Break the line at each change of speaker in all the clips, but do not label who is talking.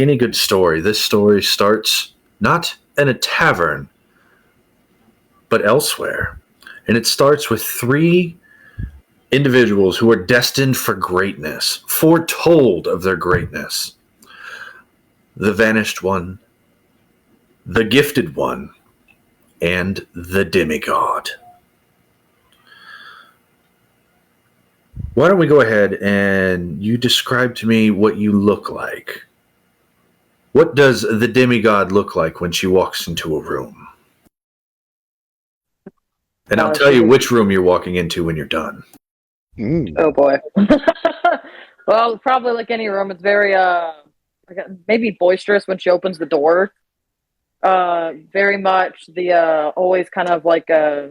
any good story, this story starts not in a tavern, but elsewhere. And it starts with three individuals who are destined for greatness, foretold of their greatness. The vanished one, the gifted one, and the demigod. Why don't we go ahead and you describe to me what you look like? What does the demigod look like when she walks into a room? And I'll tell you which room you're walking into when you're done.
Oh boy. Well, probably like any room, it's very maybe boisterous when she opens the door. Very much the always kind of like a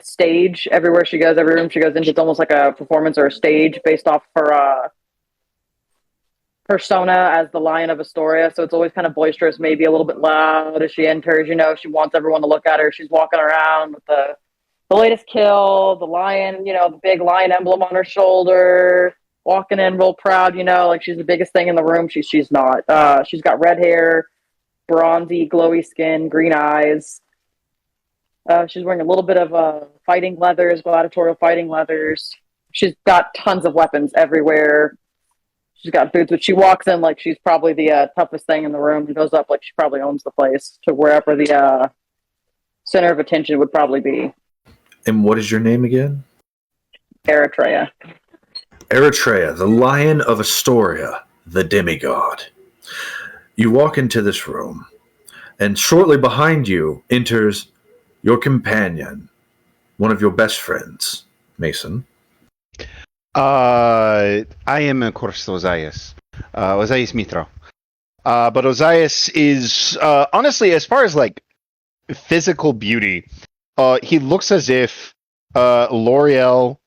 stage everywhere she goes, every room she goes into. It's almost like a performance or a stage based off her persona as the Lion of Astoria. So it's always kind of boisterous, maybe a little bit loud as she enters. You know, she wants everyone to look at her. She's walking around with the latest kill, the lion, you know, the big lion emblem on her shoulder, walking in real proud, you know, like she's the biggest thing in the room. She's not. She's got red hair, bronzy, glowy skin, green eyes. She's wearing a little bit of fighting leathers, gladiatorial fighting leathers. She's got tons of weapons everywhere. She's got boots, but she walks in like she's probably the toughest thing in the room and goes up like she probably owns the place to wherever the center of attention would probably be.
And what is your name again?
Eritrea.
Eritrea, the Lion of Astoria, the demigod. You walk into this room, and shortly behind you enters your companion, one of your best friends, Mason.
I am, of course, Ozias. Ozias Mitro. But Ozias is, honestly, as far as, like, physical beauty, he looks as if L'Oreal,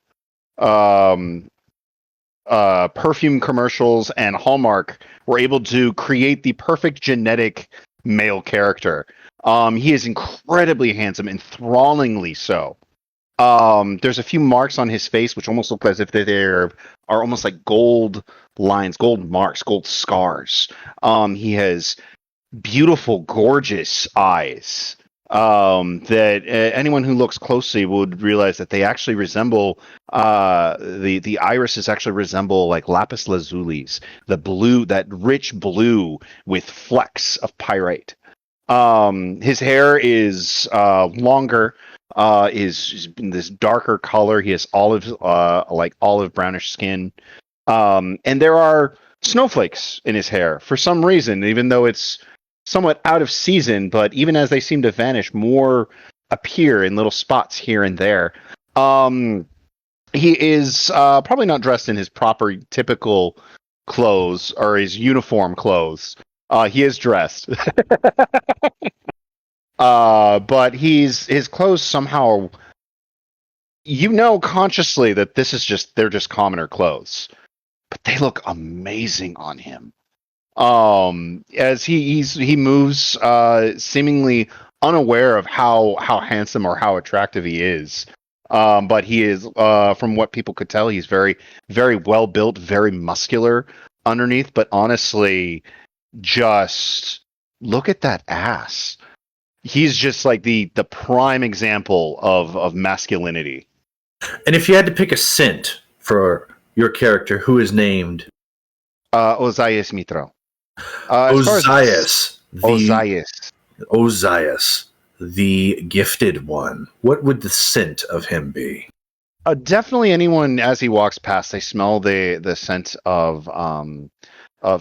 perfume commercials, and Hallmark were able to create the perfect genetic male character. He is incredibly handsome, enthrallingly so. There's a few marks on his face which almost look as if they are almost like gold lines, gold marks, gold scars. He has beautiful, gorgeous eyes that anyone who looks closely would realize that they actually resemble the irises actually resemble like lapis lazulis, the blue, that rich blue with flecks of pyrite. His hair is longer. Is this darker color. He has olive brownish skin. And there are snowflakes in his hair for some reason, even though it's somewhat out of season, but even as they seem to vanish, more appear in little spots here and there. He is probably not dressed in his proper typical clothes or his uniform clothes. He is dressed. But his clothes somehow, you know, consciously that they're just commoner clothes, but they look amazing on him. As he moves, seemingly unaware of how handsome or how attractive he is. But he is, from what people could tell, he's very, very well built, very muscular underneath. But honestly, just look at that ass. He's just like the prime example of masculinity.
And if you had to pick a scent for your character, who is named
Ozias Mitro.
Ozias.
Ozias,
the gifted one. What would the scent of him be?
Definitely anyone as he walks past, they smell the scent of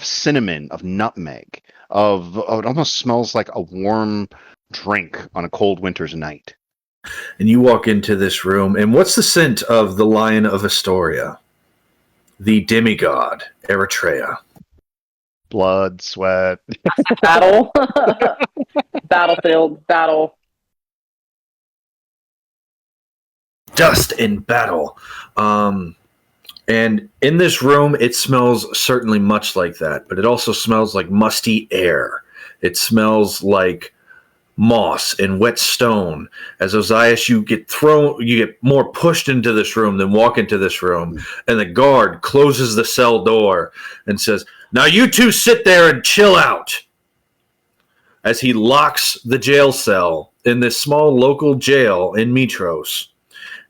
cinnamon, of nutmeg, it almost smells like a warm drink on a cold winter's night.
And you walk into this room, and what's the scent of the Lion of Astoria? The demigod, Eritrea.
Blood, sweat.
Battle. Battlefield. Battle.
Dust in battle. And in this room, it smells certainly much like that, but it also smells like musty air. It smells like moss and wet stone. As Ozias, you get more pushed into this room than walk into this room, and the guard closes the cell door and says, "Now you two sit there and chill out." As he locks the jail cell in this small local jail in Mitros,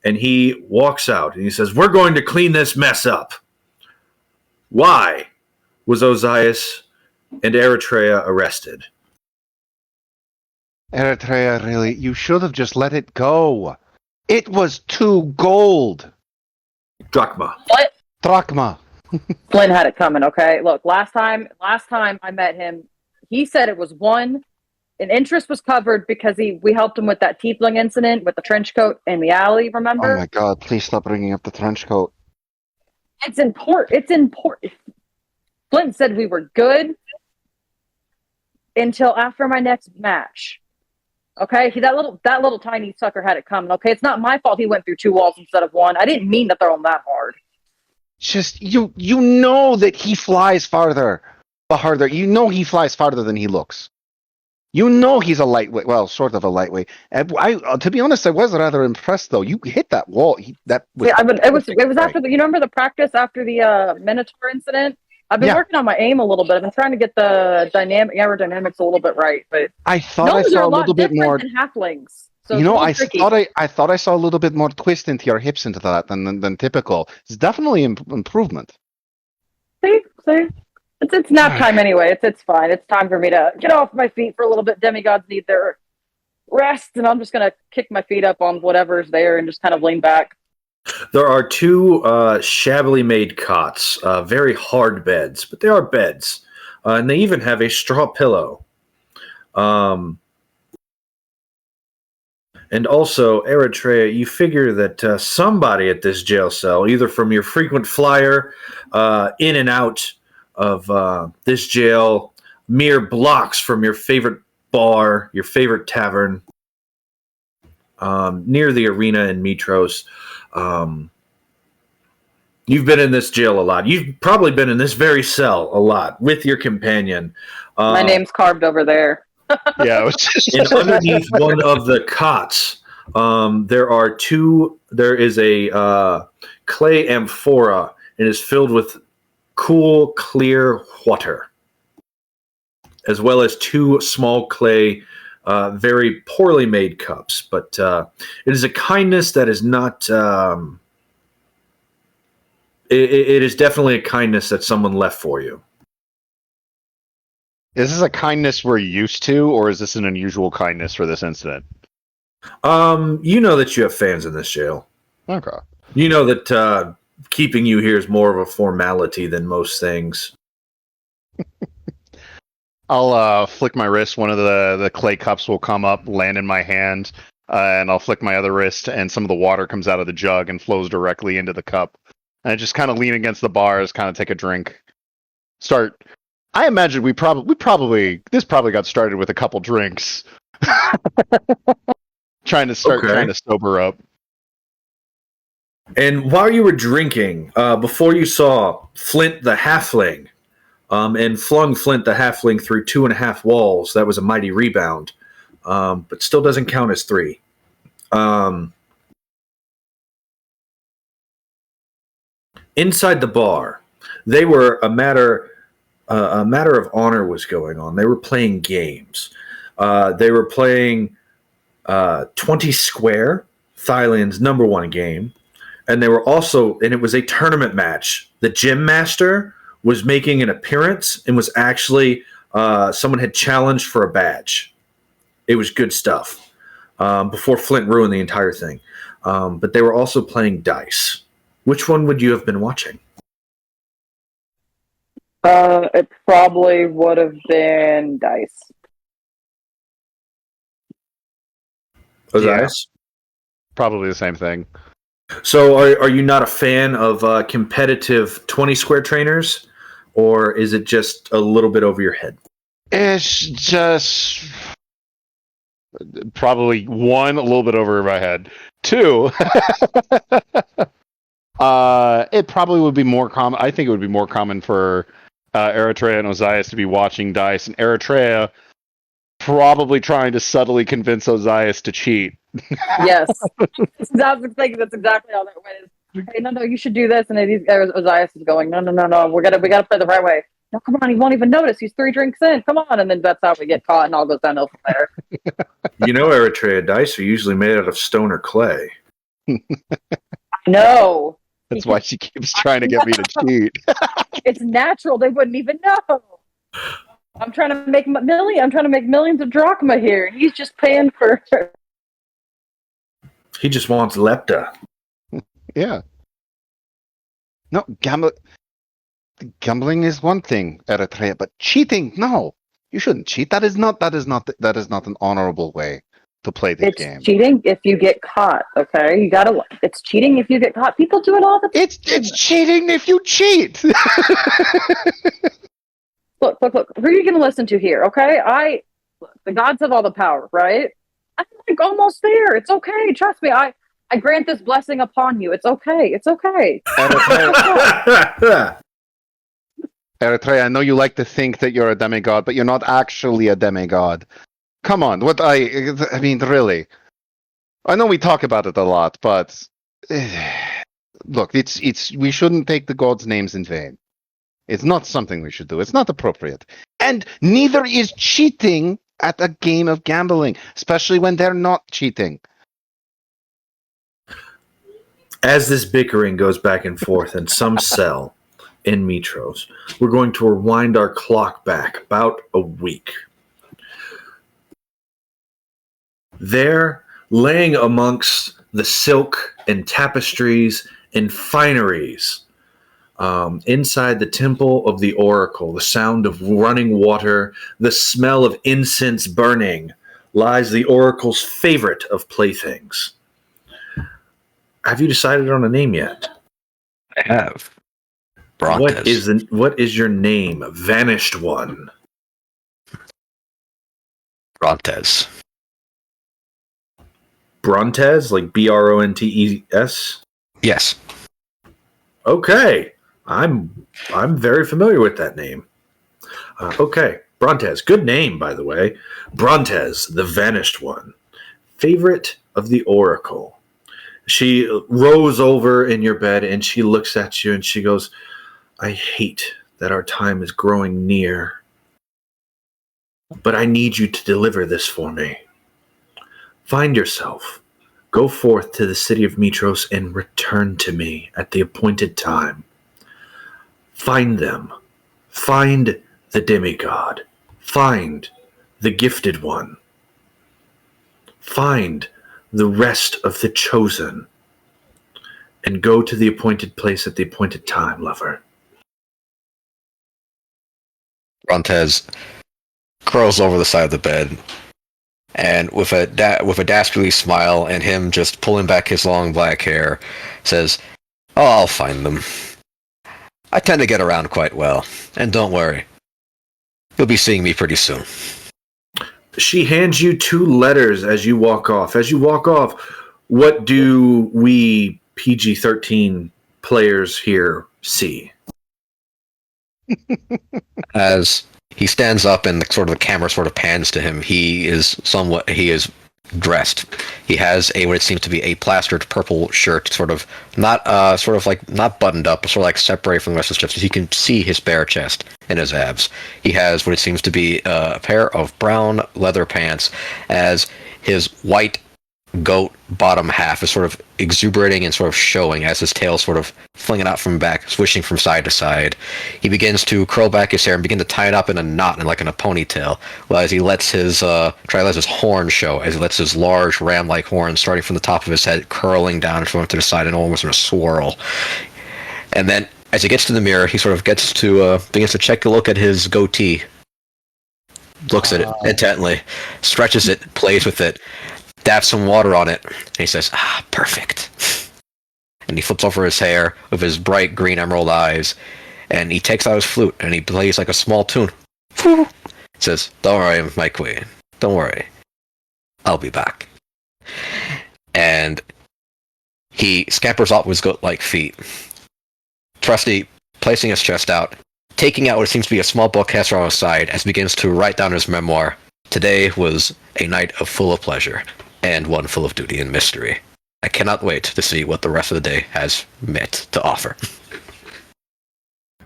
and he walks out and he says, "We're going to clean this mess up." Why was Ozias and Eritrea arrested?
Eritrea, really, you should have just let it go. It was 2 gold.
Drachma.
Flint,
Drachma.
Flint had it coming. Okay, look, last time I met him, he said it was 1. An interest was covered because we helped him with that tiefling incident with the trench coat in the alley. Remember?
Oh my god! Please stop bringing up the trench coat.
It's important. It's important. Flint said we were good until after my next match. Okay, that little tiny sucker had it coming. Okay, it's not my fault he went through 2 walls instead of 1. I didn't mean to throw him that hard.
Just you know that he flies farther. You know he flies farther than he looks. You know he's a lightweight. Well, sort of a lightweight. And to be honest, I was rather impressed though. You hit that wall. It was
after the. You remember the practice after the Minotaur incident? I've been working on my aim a little bit. I've been trying to get the aerodynamics a little bit right, but
I thought I saw a little bit more
than halflings. So
I thought I saw a little bit more twist into your hips into that than typical. It's definitely improvement.
See. It's nap time anyway. It's fine. It's time for me to get off my feet for a little bit. Demigods need their rest, and I'm just gonna kick my feet up on whatever's there and just kind of lean back.
There are 2 shabbily made cots, very hard beds, but they are beds, and they even have a straw pillow. And also, Eritrea, you figure that somebody at this jail cell, either from your frequent flyer in and out of this jail, mere blocks from your favorite bar, your favorite tavern, near the arena in Mitros. You've been in this jail a lot. You've probably been in this very cell a lot with your companion.
My name's carved over there.
Yeah.
And underneath one of the cots, there is a clay amphora, and is filled with cool, clear water, as well as 2 small clay, very poorly made cups. But it is a kindness that is not. It is definitely a kindness that someone left for you.
Is this a kindness we're used to, or is this an unusual kindness for this incident?
You know that you have fans in this jail.
Okay.
You know that keeping you here is more of a formality than most things.
I'll flick my wrist. One of the clay cups will come up, land in my hand, and I'll flick my other wrist, and some of the water comes out of the jug and flows directly into the cup. And I just kind of lean against the bars, kind of take a drink. I imagine this probably got started with a couple drinks. trying to sober up.
And while you were drinking, before you saw Flint the Halfling, and flung Flint the Halfling through 2.5 walls, that was a mighty rebound, but still doesn't count as 3. Inside the bar, they were a matter of honor was going on. They were playing games. They were playing 20 Square, Thylea's #1 game. And they were also, and it was a tournament match. The gym master was making an appearance and was actually, someone had challenged for a badge. It was good stuff. Before Flint ruined the entire thing. But they were also playing dice. Which one would you have been watching?
It probably would have been dice.
Ozias?
Probably the same thing.
So are you not a fan of competitive 20 Square trainers? Or is it just a little bit over your head?
It's just probably 1, a little bit over my head. 2, it probably would be more common. I think it would be more common for Eritrea and Ozias to be watching dice, and Eritrea probably trying to subtly convince Ozias to cheat.
Yes. That's exactly how that went. Hey, no, you should do this. And Ozias is going, no. We gotta play the right way. No, come on, he won't even notice. He's 3 drinks in. Come on. And then that's how we get caught and all goes downhill from there.
You know, Eritrea, dice are usually made out of stone or clay.
No.
That's why she keeps trying to get me to cheat.
It's natural. They wouldn't even know. I'm trying to make millions of drachma here. And he's just paying for.
He just wants lepta.
Yeah. No, gambling is one thing, Eritrea, but cheating, no. You shouldn't cheat. That is not an honorable way to play this game.
It's cheating if you get caught, okay? It's cheating if you get caught. People do it all the time.
It's cheating if you cheat.
Look. Who are you going to listen to here, okay? The gods have all the power, right? I'm like almost there. It's okay. Trust me. I grant this blessing upon you. It's okay.
Eritrea, I know you like to think that you're a demigod, but you're not actually a demigod. Come on, I mean, really. I know we talk about it a lot, but look, we shouldn't take the gods' names in vain. It's not something we should do. It's not appropriate. And neither is cheating at a game of gambling, especially when they're not cheating.
As this bickering goes back and forth in some cell in Mitros, we're going to rewind our clock back about a week. There, laying amongst the silk and tapestries and fineries, inside the temple of the oracle, the sound of running water, the smell of incense burning, lies the oracle's favorite of playthings. Have you decided on a name yet?
I have. Brontes.
What is your name, Vanished One?
Brontes.
Brontes, like Brontes?
Yes.
Okay, I'm very familiar with that name. Okay, Brontes, good name, by the way. Brontes, the Vanished One, favorite of the Oracle. She rose over in your bed and she looks at you and she goes, I hate that our time is growing near, but I need you to deliver this for me. Find yourself, go forth to the city of Mitros and return to me at the appointed time. Find them. Find the demigod. Find the gifted one. Find the rest of the chosen. And go to the appointed place at the appointed time, lover.
Brontes curls over the side of the bed, and with a dastardly smile and him just pulling back his long black hair, says, "Oh, I'll find them. I tend to get around quite well, and don't worry, you'll be seeing me pretty soon."
She hands you 2 letters as you walk off. As you walk off, what do we PG-13 players here see?
As he stands up and the camera sort of pans to him, he is dressed. He has what it seems to be a plastered purple shirt, not buttoned up, but sort of like separated from the rest of the chest. You can see his bare chest and his abs. He has what it seems to be a pair of brown leather pants, as his white goat bottom half is sort of exuberating and sort of showing as his tail sort of flinging out from back, swishing from side to side. He begins to curl back his hair and begin to tie it up in a knot and like in a ponytail, as he lets his horn show, as he lets his large ram-like horn starting from the top of his head curling down from to the side and almost in a swirl. And then as he gets to the mirror, he sort of begins to check a look at his goatee, looks at it intently, stretches it, plays with it, dabs some water on it, and he says, perfect. And he flips over his hair with his bright green emerald eyes, and he takes out his flute, and he plays like a small tune. He says, don't worry, my queen. Don't worry. I'll be back. And he scampers off with his goat-like feet. Trusty, placing his chest out, taking out what seems to be a small book cast on his side, as he begins to write down his memoir, Today was a night full of pleasure, and one full of duty and mystery. I cannot wait to see what the rest of the day has met to offer.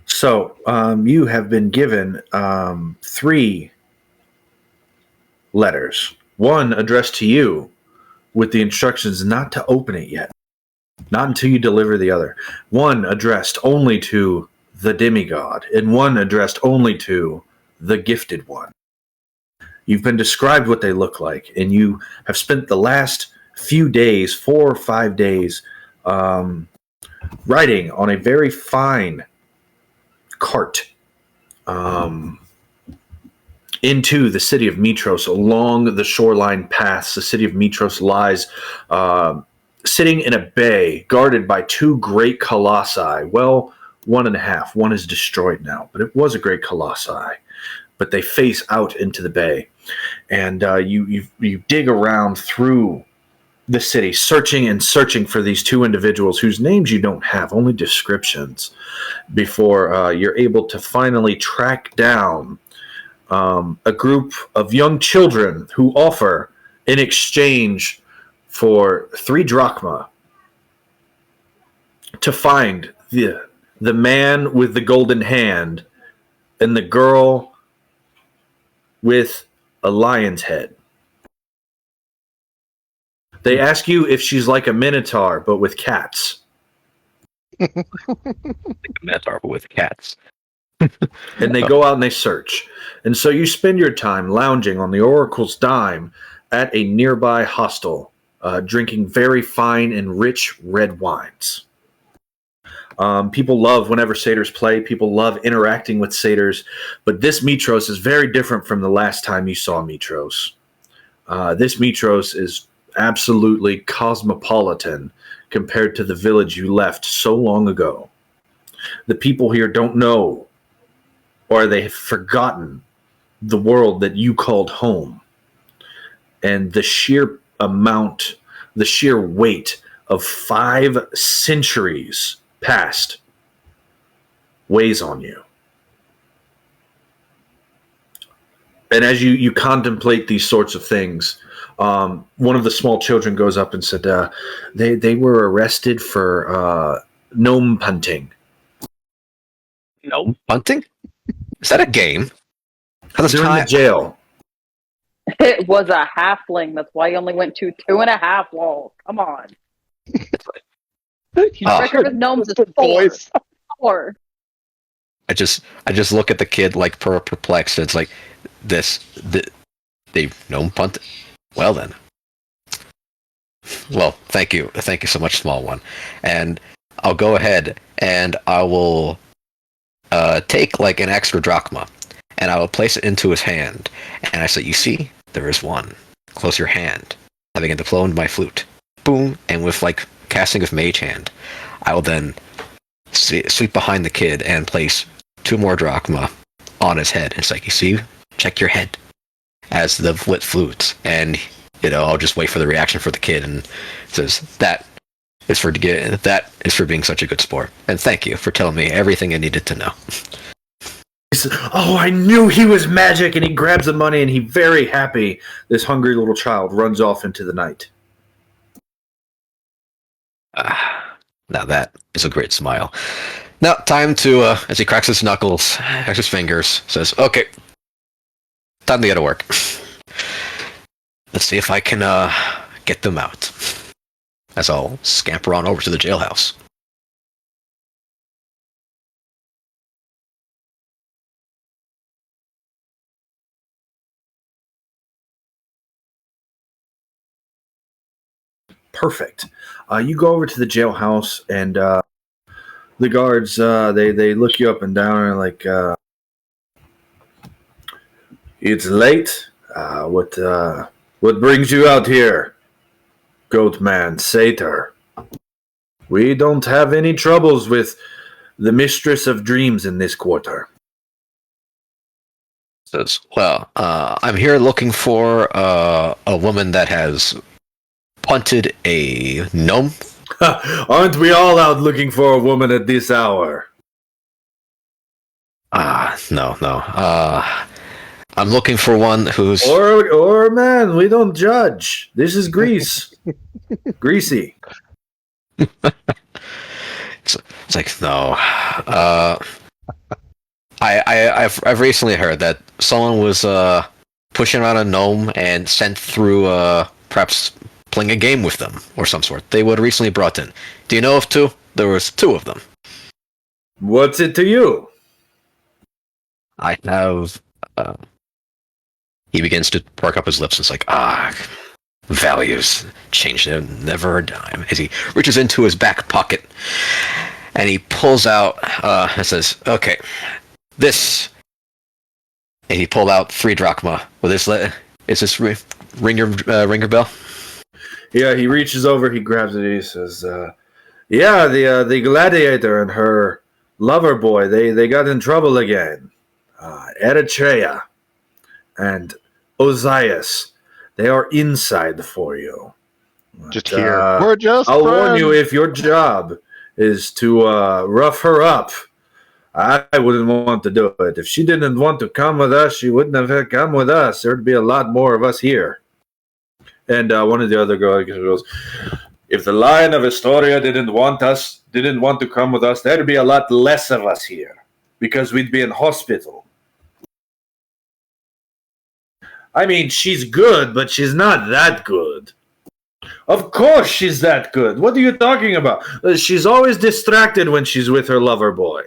So, you have been given 3 letters. One addressed to you with the instructions not to open it yet. Not until you deliver the other. One addressed only to the demigod, and one addressed only to the gifted one. You've been described what they look like, and you have spent the last few days, 4 or 5 days, riding on a very fine cart into the city of Mitros. Along the shoreline paths, the city of Mitros lies sitting in a bay guarded by 2 great colossi. Well, 1.5. One is destroyed now, but it was a great colossi. But they face out into the bay. And you dig around through the city, searching and searching for these 2 individuals whose names you don't have, only descriptions, before you're able to finally track down a group of young children who offer, in exchange for 3 drachma, to find the man with the golden hand and the girl with a lion's head. They ask you if she's like a minotaur, but with cats.
Like a minotaur, but with cats.
And they go out and they search. And so you spend your time lounging on the Oracle's dime at a nearby hostel, drinking very fine and rich red wines. People love whenever satyrs play. People love interacting with satyrs. But this Mitros is very different from the last time you saw Mitros. This Mitros is absolutely cosmopolitan compared to the village you left so long ago. The people here don't know, or they have forgotten, the world that you called home. And the sheer amount, the sheer weight of 5 centuries past weighs on you. And as you contemplate these sorts of things, one of the small children goes up and said, they were arrested for gnome hunting.
Gnome hunting? Is that a game?
They're in the jail.
It was a halfling. That's why he only went to 2.5 walls. Come on. Record with gnomes is 4.
I just look at the kid like perplexed. It's like they gnome hunted. Well then. Well, thank you so much, small one. And I'll go ahead and I will take like an extra drachma, and I will place it into his hand. And I say, "You see, there is one. Close your hand." I begin to blow into my flute. Boom, and with like casting of mage hand, I will then sweep behind the kid and place 2 more drachma on his head. It's like, "You see, check your head," as the lit flutes, and I'll just wait for the reaction for the kid, and it says, that is for being such a good sport, and thank you for telling me everything I needed to know.
He says, "Oh, I knew he was magic," and he grabs the money, and he, very happy, this hungry little child runs off into the night.
Now that is a great smile. Now, time to, as he cracks his knuckles, cracks his fingers, says, "Okay, time to get to work. Let's see if I can get them out." As I'll scamper on over to the jailhouse.
Perfect. You go over to the jailhouse, and the guards, they look you up and down and are like, "It's late. What brings you out here, Goatman, satyr? We don't have any troubles with the mistress of dreams in this quarter."
Says, "Well, I'm here looking for a woman that has punted a gnome."
Aren't we all out looking for a woman at this hour?
No. I'm looking for one who's
Or man, we don't judge. This is Greece. Greasy.
It's like no. I've recently heard that someone was pushing around a gnome and sent through perhaps playing a game with them or some sort. They were recently brought in. Do you know of two? There was two of them.
What's it to you?
I have. He begins to perk up his lips. And it's like values change never a dime. As he reaches into his back pocket and he pulls out and says, "Okay, this." And he pulled out 3 drachma. Will this ring your bell?
Yeah, he reaches over, he grabs it, he says, the gladiator and her lover boy, they got in trouble again. Eritrea and Ozias, they are inside for you.
Just here. We're just
I'll
friends.
warn you, if your job is to rough her up, I wouldn't want to do it. If she didn't want to come with us, she wouldn't have come with us. There'd be a lot more of us here. And one of the other guys goes, if the Lion of Astoria didn't want to come with us, there'd be a lot less of us here. Because we'd be in hospital. I mean, she's good, but she's not that good. Of course she's that good. What are you talking about? She's always distracted when she's with her lover boy.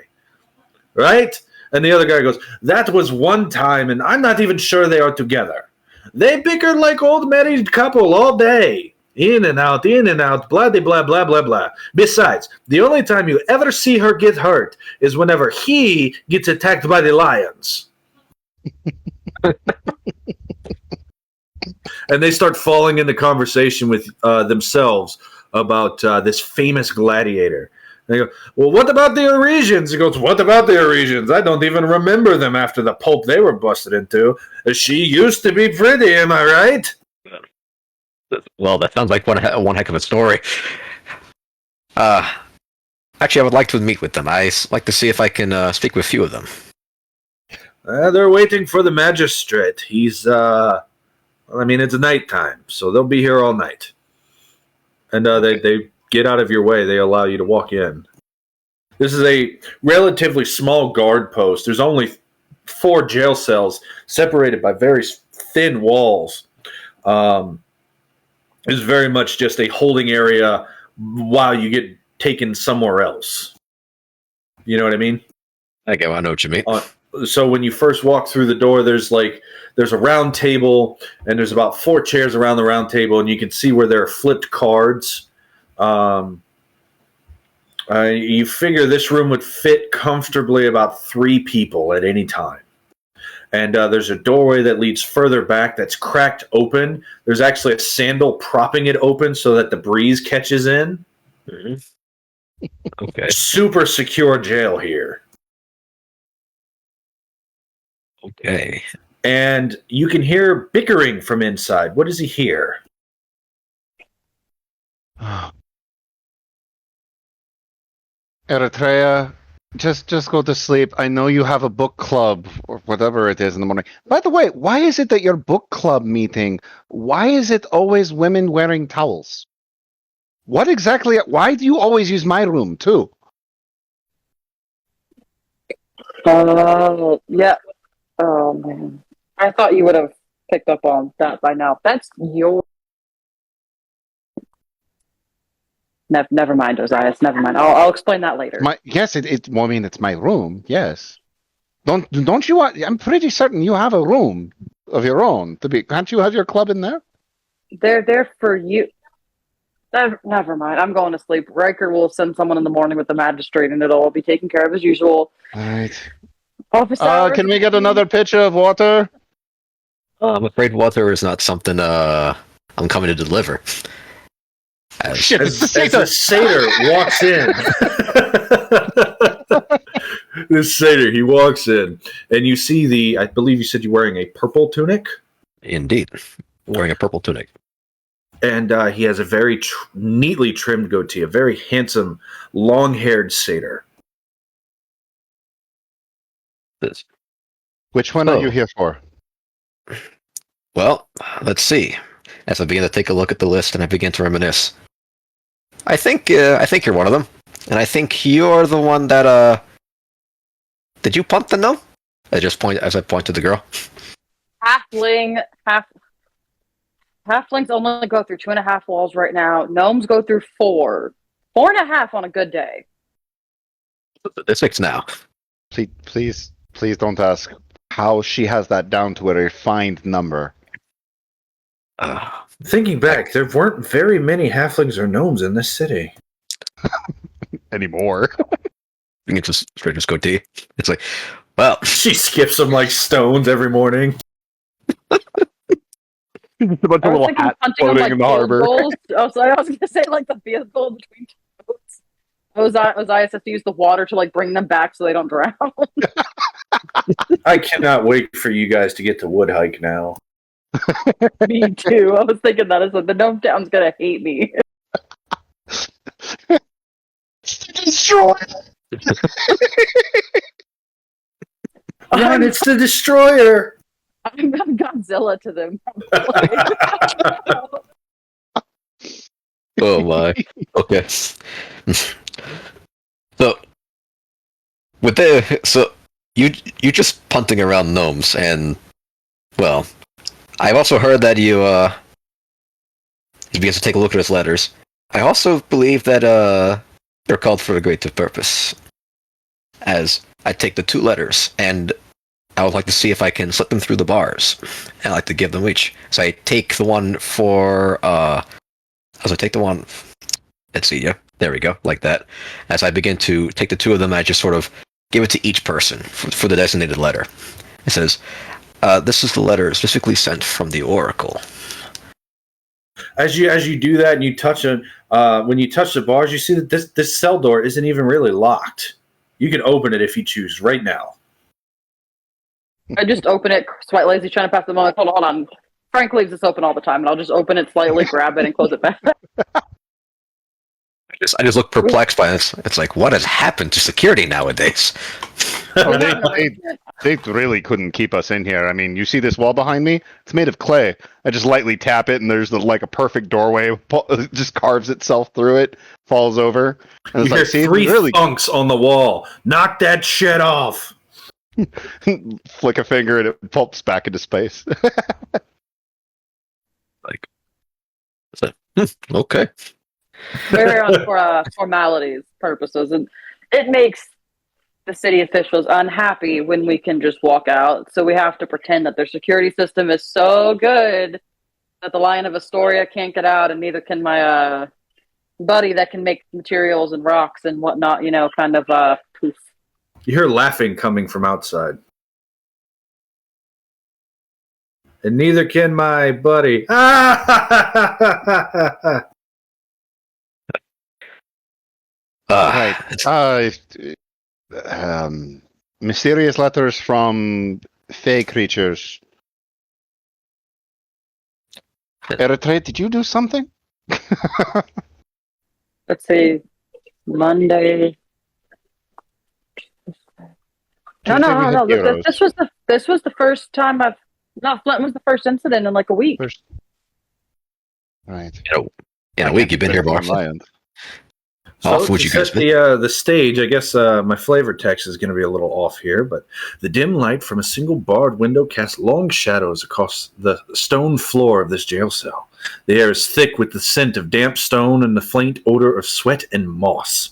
Right? And the other guy goes, that was one time, and I'm not even sure they are together. They bickered like old married couple all day. In and out, blah, blah, blah, blah, blah. Besides, the only time you ever see her get hurt is whenever he gets attacked by the lions. And they start falling into conversation with themselves about this famous gladiator. They go, well, what about the Aresians? He goes, what about the Aresians? I don't even remember them after the pulp they were busted into. She used to be pretty, am I right?
Well, that sounds like one heck of a story. Actually, I would like to meet with them. I'd like to see if I can speak with a few of them.
They're waiting for the magistrate. He's, it's nighttime, so they'll be here all night. And they get out of your way. They allow you to walk in. This is a relatively small guard post. There's only 4 jail cells separated by very thin walls. It's very much just a holding area while you get taken somewhere else. You know what I mean?
Okay, well, I know what you mean.
So when you first walk through the door, there's a round table, and there's about 4 chairs around the round table, and you can see where there are flipped cards. You figure this room would fit comfortably about 3 people at any time. And there's a doorway that leads further back that's cracked open. There's actually a sandal propping it open so that the breeze catches in.
Mm-hmm. Okay.
Super secure jail here.
Okay.
And you can hear bickering from inside. What does he hear?
Eritrea, just go to sleep. I know you have a book club or whatever it is in the morning. By the way, why is it that your book club meeting, why is it always women wearing towels? What exactly, why do you always use my room too?
Yeah. Oh, man. I thought you would have picked up on that by now. That's your... Never mind, Osiris. Never mind. I'll explain that later.
Yes, it's my room. Yes. Don't you want? I'm pretty certain you have a room of your own. Can't you have your club in there?
They're there for you. Never mind. I'm going to sleep. Riker will send someone in the morning with the magistrate, and it'll all be taken care of as usual.
All right.
Officer,
can we get another pitcher of water?
I'm afraid water is not something I'm coming to deliver.
As the satyr walks in, this satyr, he walks in, and you see I believe you said you're wearing a purple tunic?
Indeed. Wearing a purple tunic.
And he has a very neatly trimmed goatee, a very handsome, long-haired satyr.
Which one are you here for?
Well, let's see. As I begin to take a look at the list and I begin to reminisce, I think you're one of them, and I think you're the one that did you punt the gnome? I point to the girl.
Halflings only go through 2.5 walls right now. Gnomes go through 4.5 on a good day.
It's 6 now.
Please don't ask how she has that down to a refined number.
Thinking back, there weren't very many halflings or gnomes in this city.
Anymore.
You can just straight just go D. It's like, well,
She skips them like stones every morning.
Just a bunch
I
of
was
little
thinking
hats
punting them
floating
like
in the
field
harbor.
goals. Oh, sorry, I was going to say like the field goal between two boats. Ozias has to use the water to like bring them back so they don't drown.
I cannot wait for you guys to get to Wood Hike now.
Me too. I was thinking that is like the gnome town's gonna hate me.
Destroy.
Run, it's the destroyer!
I'm Godzilla to them.
oh my. Okay. So you just punting around gnomes, and well, I've also heard that you begins to take a look at his letters. I also believe that they're called for a greater purpose. As I take the 2 letters, and I would like to see if I can slip them through the bars. And I like to give them each. So I take the one for let's see, yeah, there we go, like that. As I begin to take the 2 of them, I just sort of give it to each person for the designated letter. It says, this is the letter specifically sent from the Oracle.
As you do that and you touch it, when you touch the bars, you see that this cell door isn't even really locked. You can open it if you choose right now.
I just open it, sweat lazy, trying to pass the moment. Hold on. Frank leaves this open all the time, and I'll just open it slightly, grab it, and close it back.
I just look perplexed by this. It's like, what has happened to security nowadays?
Oh, they really couldn't keep us in here. I mean, you see this wall behind me? It's made of clay. I just lightly tap it, and there's like a perfect doorway. It just carves itself through it, falls over. And
You
it's
hear
like,
3 thunks on the wall. Knock that shit off!
flick a finger, and it pulps back into space.
Like, okay.
We're here on for formalities purposes, and it makes the city officials unhappy when we can just walk out. So we have to pretend that their security system is so good that the Lion of Astoria can't get out, and neither can my buddy that can make materials and rocks and whatnot. Kind of poof.
You hear laughing coming from outside. And neither can my buddy.
Right. Mysterious letters from fey creatures. Eritrea, did you do something?
Let's see, Monday. No. This was the first time Flint was the first incident in like a week.
Right.
In a week, you've been here, Barf.
So
would
to
you guys
set the stage, I guess my flavor text is going to be a little off here, but the dim light from a single barred window casts long shadows across the stone floor of this jail cell. The air is thick with the scent of damp stone and the faint odor of sweat and moss.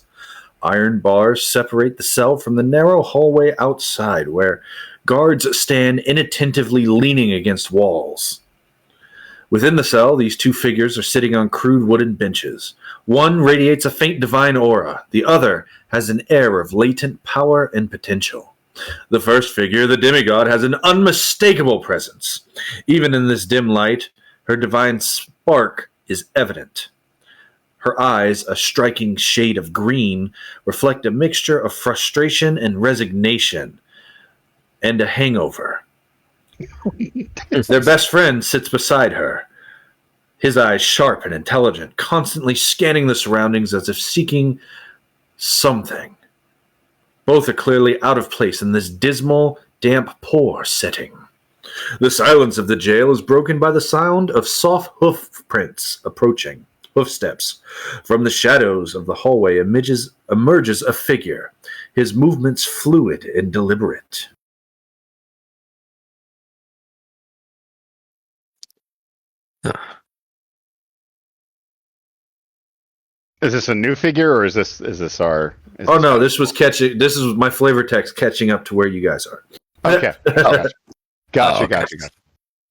Iron bars separate the cell from the narrow hallway outside, where guards stand inattentively leaning against walls. Within the cell, these 2 figures are sitting on crude wooden benches. One radiates a faint divine aura. The other has an air of latent power and potential. The first figure, the demigod, has an unmistakable presence. Even in this dim light, her divine spark is evident. Her eyes, a striking shade of green, reflect a mixture of frustration and resignation, and a hangover. Their best friend sits beside her, his eyes sharp and intelligent, constantly scanning the surroundings as if seeking something. Both are clearly out of place in this dismal, damp, poor setting. The silence of the jail is broken by the sound of soft hoof prints approaching, hoof steps. From the shadows of the hallway emerges a figure, his movements fluid and deliberate.
Is this a new figure, or is this our?
Oh no, this is my flavor text catching up to where you guys are.
Okay. Gotcha.
okay.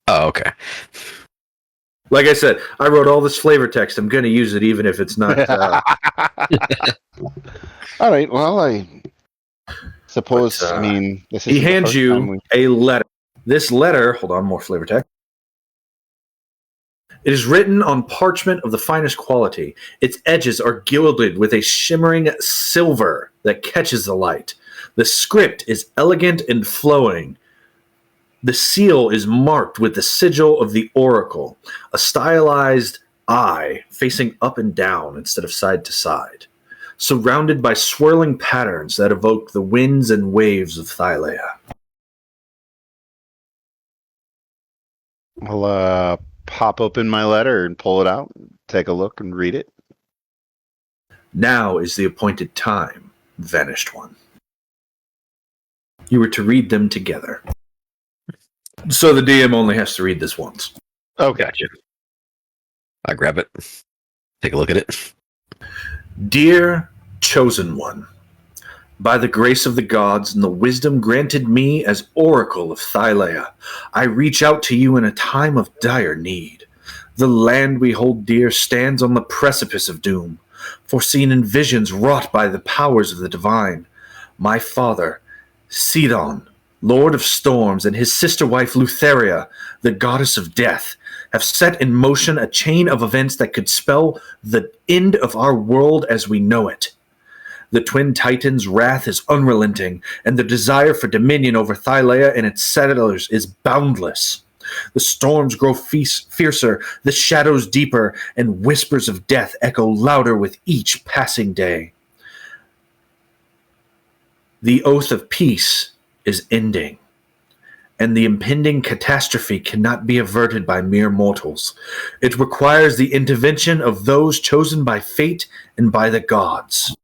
Oh, okay.
Like I said, I wrote all this flavor text. I'm going to use it even if it's not.
All right. Well, I suppose.
But,
this
he
is
hands you a letter. This letter, hold on, more flavor text. It is written on parchment of the finest quality. Its edges are gilded with a shimmering silver that catches the light. The script is elegant and flowing. The seal is marked with the sigil of the oracle, a stylized eye facing up and down instead of side to side, surrounded by swirling patterns that evoke the winds and waves of Thylea.
I'll pop open my letter and pull it out, take a look and read it.
Now is the appointed time, Vanished One. You were to read them together. So the DM only has to read this once.
Okay.
Gotcha. I grab it. Take a look at it.
Dear Chosen One, by the grace of the gods and the wisdom granted me as Oracle of Thylea, I reach out to you in a time of dire need. The land we hold dear stands on the precipice of doom, foreseen in visions wrought by the powers of the divine. My father, Sidon, Lord of Storms, and his sister wife Lutheria, the goddess of death, have set in motion a chain of events that could spell the end of our world as we know it. The twin titans' wrath is unrelenting, and the desire for dominion over Thylea and its settlers is boundless. The storms grow fiercer, the shadows deeper, and whispers of death echo louder with each passing day. The oath of peace is ending, and the impending catastrophe cannot be averted by mere mortals. It requires the intervention of those chosen by fate and by the gods.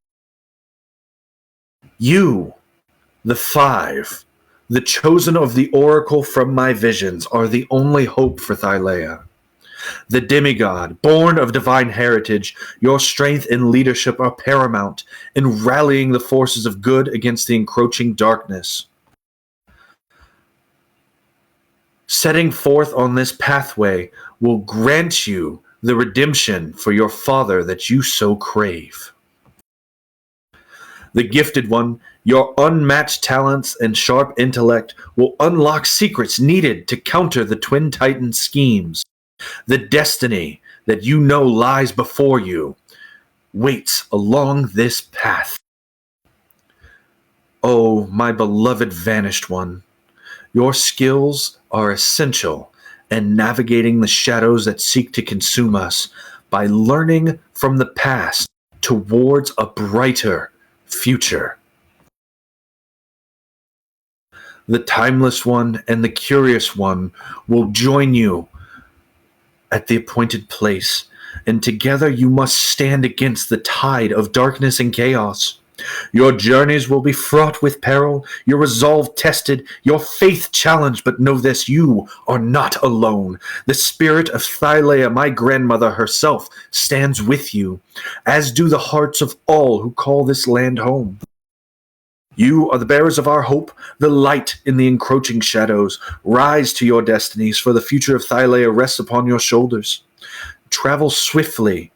You, the five, the chosen of the oracle from my visions, are the only hope for Thylea. The demigod, born of divine heritage, your strength and leadership are paramount in rallying the forces of good against the encroaching darkness. Setting forth on this pathway will grant you the redemption for your father that you so crave. The gifted one, your unmatched talents and sharp intellect will unlock secrets needed to counter the Twin Titan schemes. The destiny that you know lies before you waits along this path. Oh, my beloved Vanished One, your skills are essential in navigating the shadows that seek to consume us by learning from the past towards a brighter future. The Timeless One and the Curious One will join you at the appointed place, and together you must stand against the tide of darkness and chaos. Your journeys will be fraught with peril, your resolve tested, your faith challenged, but know this, you are not alone. The spirit of Thylea, my grandmother herself, stands with you, as do the hearts of all who call this land home. You are the bearers of our hope, the light in the encroaching shadows. Rise to your destinies, for the future of Thylea rests upon your shoulders. Travel swiftly,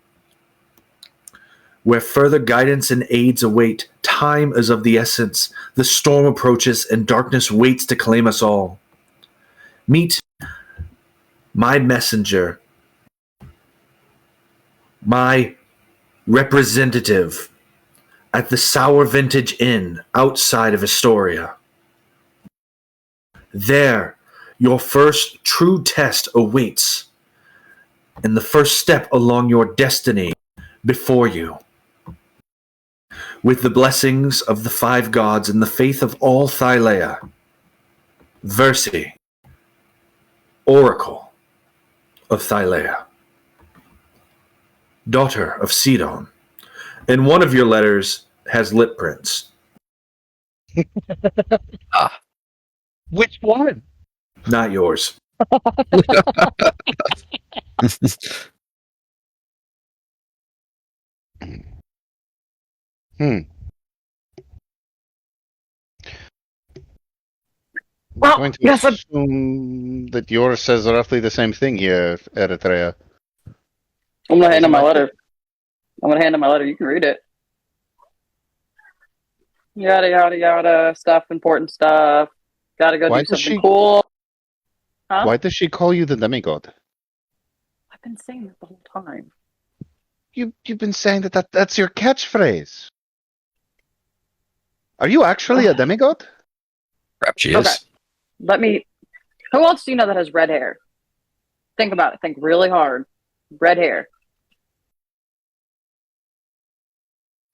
where further guidance and aids await. Time is of the essence. The storm approaches, and darkness waits to claim us all. Meet my messenger, my representative, at the Sour Vintage Inn outside of Astoria. There, your first true test awaits, and the first step along your destiny before you. With the blessings of the five gods and the faith of all Thylea, Versi, Oracle of Thylea, daughter of Sidon, and one of your letters has lip prints.
Which one?
Not yours.
Hmm.
Well,
I'm going to
yes,
assume that yours says roughly the same thing here, Eritrea.
I'm gonna hand him my letter. I'm gonna hand him my letter. You can read it. Yada yada yada. Stuff, important stuff. Gotta go
Why
do
does
something
she-
cool. Huh?
Why does she call you the demigod?
I've been saying that the whole time.
You've been saying that's your catchphrase. Are you actually a demigod?
Perhaps she
Okay.
is.
Let me. Who else do you know that has red hair? Think about it. Think really hard. Red hair.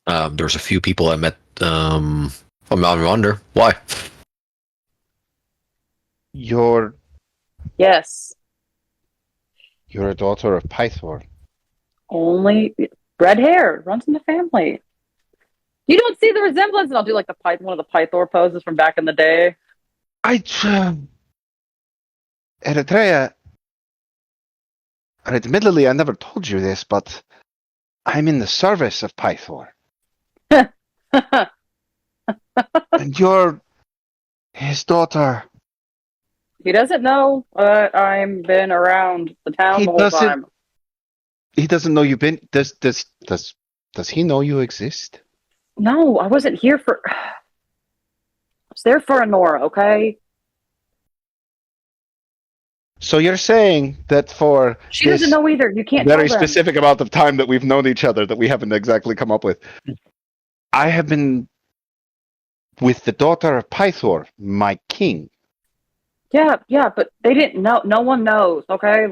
There's a few people I met. I wonder why.
You're
Yes.
a daughter of Pythor.
Only red hair runs in the family. You don't see the resemblance, and I'll do like one of the Pythor poses from back in the day.
Eritrea. Admittedly, I never told you this, but I'm in the service of Pythor, and you're his daughter.
He doesn't know I'm been around the town
He
the whole
doesn't-
time.
He doesn't know you've been. Does he know you exist?
No, I wasn't here for. I was there for Honora, okay?
So you're saying that for
She
this
doesn't know either. You can't
very
tell them.
specific amount of time that we've known each other that we haven't exactly come up with, I have been with the daughter of Pythor, my king.
Yeah, but they didn't know. No one knows, okay?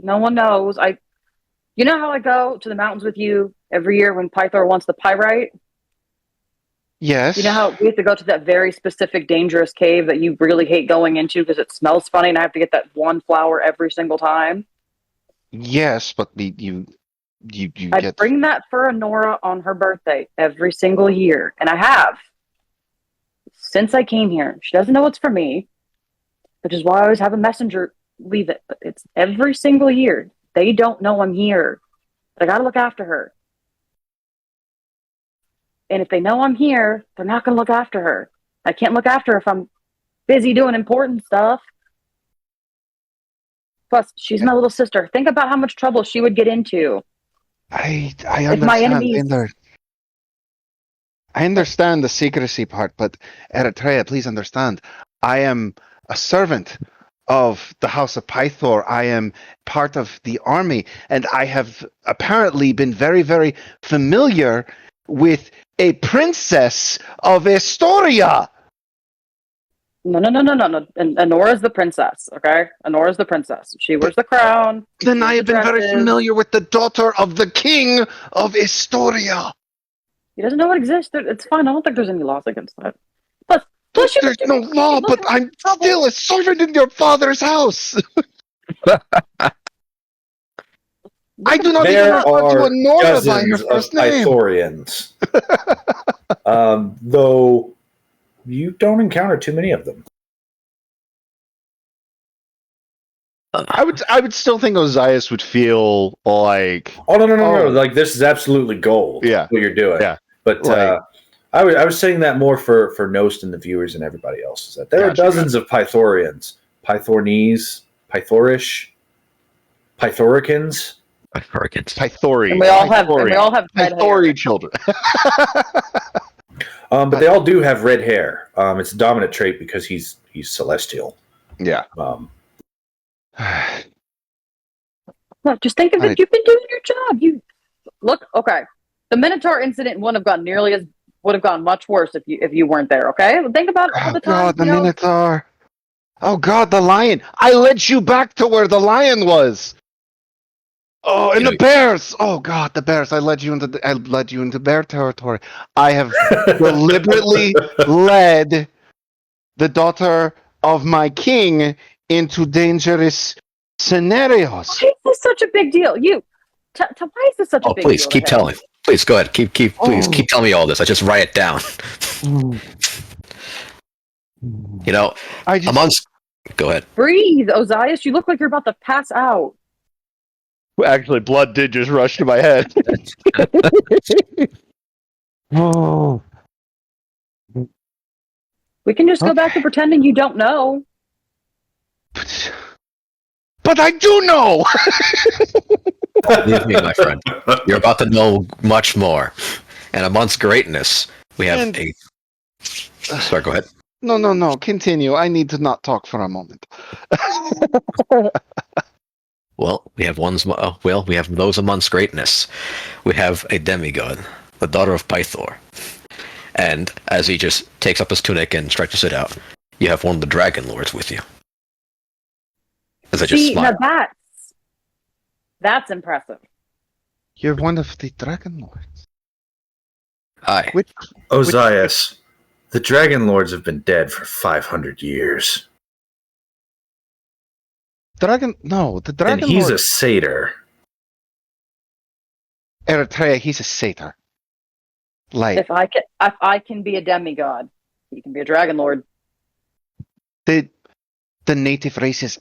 No one knows. You know how I go to the mountains with you every year when Pythor wants the pyrite?
Yes.
You know how we have to go to that very specific dangerous cave that you really hate going into because it smells funny and I have to get that one flower every single time?
Yes, but you
I
get.
bring that for Honora on her birthday every single year, and I have since I came here. She doesn't know it's for me, which is why I always have a messenger leave it. But it's every single year. They don't know I'm here, but I gotta look after her. And if they know I'm here, they're not gonna look after her. I can't look after her if I'm busy doing important stuff. Plus, she's my little sister. Think about how much trouble she would get into.
I
If my
understand.
enemies-
I understand the secrecy part, but Eritrea, please understand. I am a servant of the House of Pythor. I am part of the army, and I have apparently been very, very familiar with a princess of Estoria.
No. And Honora's the princess, okay? Honora's the princess. She wears the crown.
Then I
the
have been very
dresses.
familiar with the daughter of the king of Estoria.
He doesn't know it exists. It's fine. I don't think there's any laws against that. Plus you
There's no law, but I'm still a servant in your father's house. I do not
There
even refer to
are
Honora by her
dozens of
first name.
Pythorians. Though you don't encounter too many of them.
I would still think Ozias would feel like
Oh no!
Oh.
Like this is absolutely gold.
Yeah.
What you're doing.
Yeah.
But
Like-
I was saying that more for Nost and the viewers and everybody else. Is that there are
Gotcha,
dozens of Pythorians, Pythornese, Pythorish, Pythoricans.
Hurricanes.
Pythori.
And we all have red hair.
Pythori children.
But they all do have red hair. It's a dominant trait because he's celestial.
Yeah.
Look, just think of it.
Right.
You've been doing your job. You look okay. The Minotaur incident wouldn't have gone much worse if you weren't there. Okay, think about all
Oh
the time.
God, the Minotaur. Oh God, the lion. I led you back to where the lion was. Oh, and the bears. Oh God, the bears. I led you into bear territory. I have deliberately led the daughter of my king into dangerous scenarios.
Why is this such a big deal? Why is this such a big
please
deal?
keep telling. Please go ahead. Please keep telling me all this. I just write it down. You know, go ahead.
Breathe, Ozias. You look like you're about to pass out.
Actually, blood did just rush to my head. Oh.
We can just go back to pretending you don't know.
But I do know!
Believe me, my friend. You're about to know much more. And amongst greatness, we have a... Sorry, go ahead.
No. Continue. I need to not talk for a moment.
Well, we have we have those amongst greatness. We have a demigod, the daughter of Pythor. And as he just takes up his tunic and stretches it out, you have one of the Dragonlords with you. As I just smile.
Now that's impressive.
You're one of the Dragonlords.
Aye.
Ozias, the Dragonlords have been dead for 500 years.
The Dragonlord.
And he's a satyr.
Eritrea, he's a satyr. Like
If I can be a demigod, he can be a Dragonlord.
the native races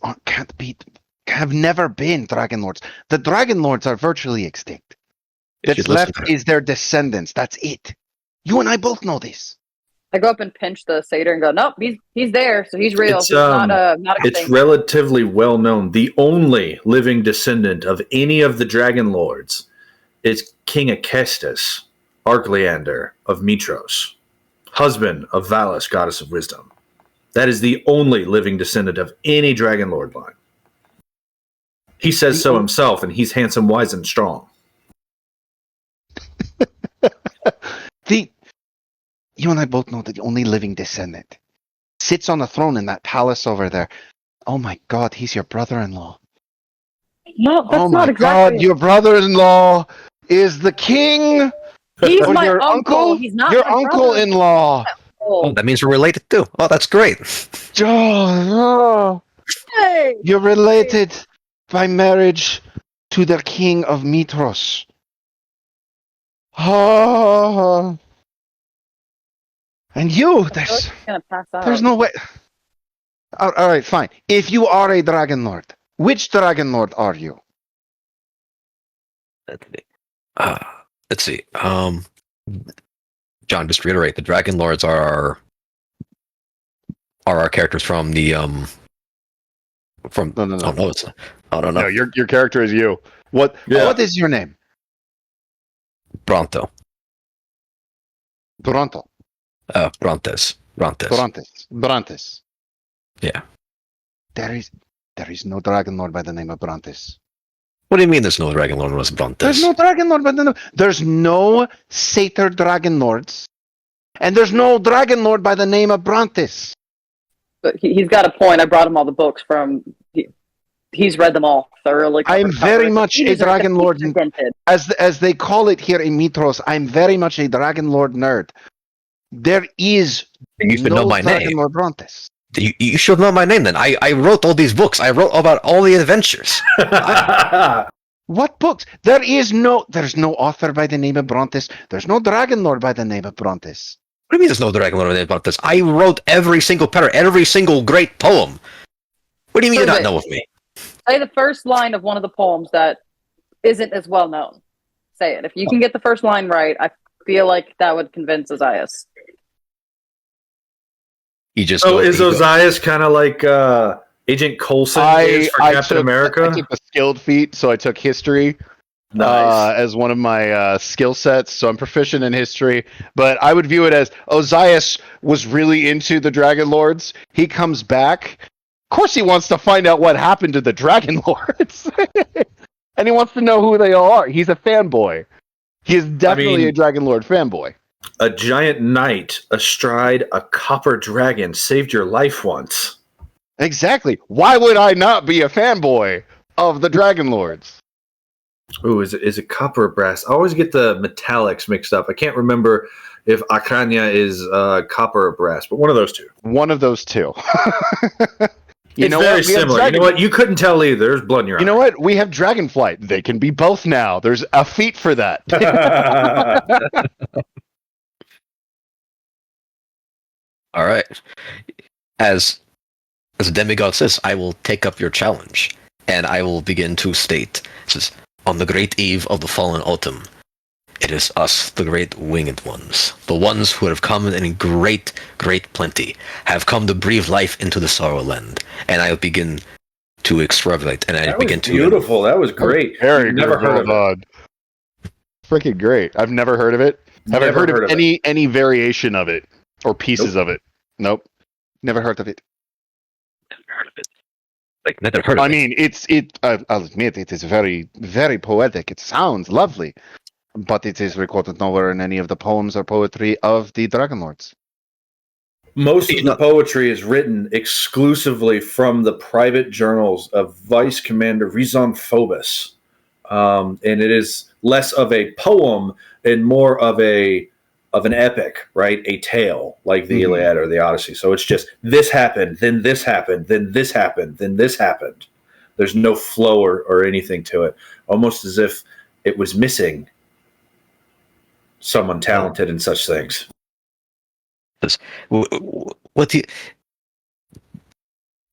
have never been Dragonlords. The Dragonlords are virtually extinct. That's left is their descendants. That's it. You and I both know this.
I go up and pinch the satyr and go, nope, he's there, so he's real.
It's,
he's not
it's
extinct.
relatively well known. The only living descendant of any of the Dragonlords is King Acestus, Archleander of Mitros, husband of Valis, goddess of wisdom. That is the only living descendant of any Dragonlord line. He says so himself, and he's handsome, wise, and strong.
You and I both know that the only living descendant sits on a throne in that palace over there. Oh my God, he's your brother-in-law.
No, that's
oh
not
my
exactly.
God, your brother-in-law is the king.
He's
Or
my
your
uncle. He's not
your
my brother.
uncle-in-law.
Oh, that means we're related too. Oh, that's great.
Oh,
Hey!
you're related by marriage to the king of Mitros. Oh. And you,
He's gonna pass out.
there's no way. All right, fine. If you are a Dragonlord, which Dragonlord are you?
Let's see. John, just to reiterate, the Dragonlords are our characters from the
No.
Oh no, it's I don't know.
No, your character is you. What is your name?
Bronto.
Toronto.
Brontes.
Brontes.
Yeah.
There is no Dragonlord by the name of Brontes.
What do you mean there's no Dragonlord was Brontes?
There's no Dragonlord by the name. There's no Satyr Dragonlords. And there's no Dragonlord by the name of Brontes.
But he's got a point. I brought him all the books from. He's read them all thoroughly.
I'm very much a Dragonlord.
Invented.
As they call it here in Mitros, I'm very much a Dragonlord nerd. There is
You should
no
know my name.
Dragonlord Brontes.
You should know my name then. I wrote all these books. I wrote about all the adventures.
What books? There's no author by the name of Brontes. There's no Dragonlord by the name of Brontes.
What do you mean there's no Dragonlord by the name of Brontes? I wrote every single every single great poem. What do you mean you not know of me?
Say the first line of one of the poems that isn't as well known. Say it. If you can get the first line right, I feel like that would convince Ozias.
So is Ozias kind of like Agent Coulson is for Captain America?
I took a skilled feat, so I took history as one of my skill sets. So I'm proficient in history. But I would view it as Ozias was really into the Dragonlords. He comes back. Of course, he wants to find out what happened to the Dragonlords, and he wants to know who they all are. He's a fanboy. He is definitely a Dragonlord fanboy.
A giant knight astride a copper dragon saved your life once.
Exactly. Why would I not be a fanboy of the Dragonlords?
Ooh, is it copper or brass? I always get the metallics mixed up. I can't remember if Akanya is copper or brass, but one of those two.
One of those two. You
It's
know
very
what? We have
similar. You know what? You couldn't tell either. There's blood in your
You know what? We have Dragonflight. They can be both now. There's a feat for that.
eye.
All right. As as a demigod says, I will take up your challenge, and I will begin to state. It says, on the great eve of the fallen autumn, it is us, the great winged ones, the ones who have come in great, great plenty, have come to breathe life into the sorrow land, and I begin to extrapolate, and I
That
begin
was
to
beautiful. That was great.
Very
Never
good.
heard of it.
Freaking great. I've never heard of it. Have I
Never
heard
heard
of
of
any variation of it or pieces of it? Nope. Never heard of it.
like never heard of
I
it.
mean, I'll admit it is very, very poetic. It sounds lovely, but it is recorded nowhere in any of the poems or poetry of the Dragonlords.
Most of the poetry is written exclusively from the private journals of Vice Commander Rizon Phobos. And it is less of a poem and more of an epic, right? A tale, like the Iliad or the Odyssey. So it's just this happened, then this happened, then this happened, then this happened. There's no flow or anything to it. Almost as if it was missing someone talented in such things.
What do you...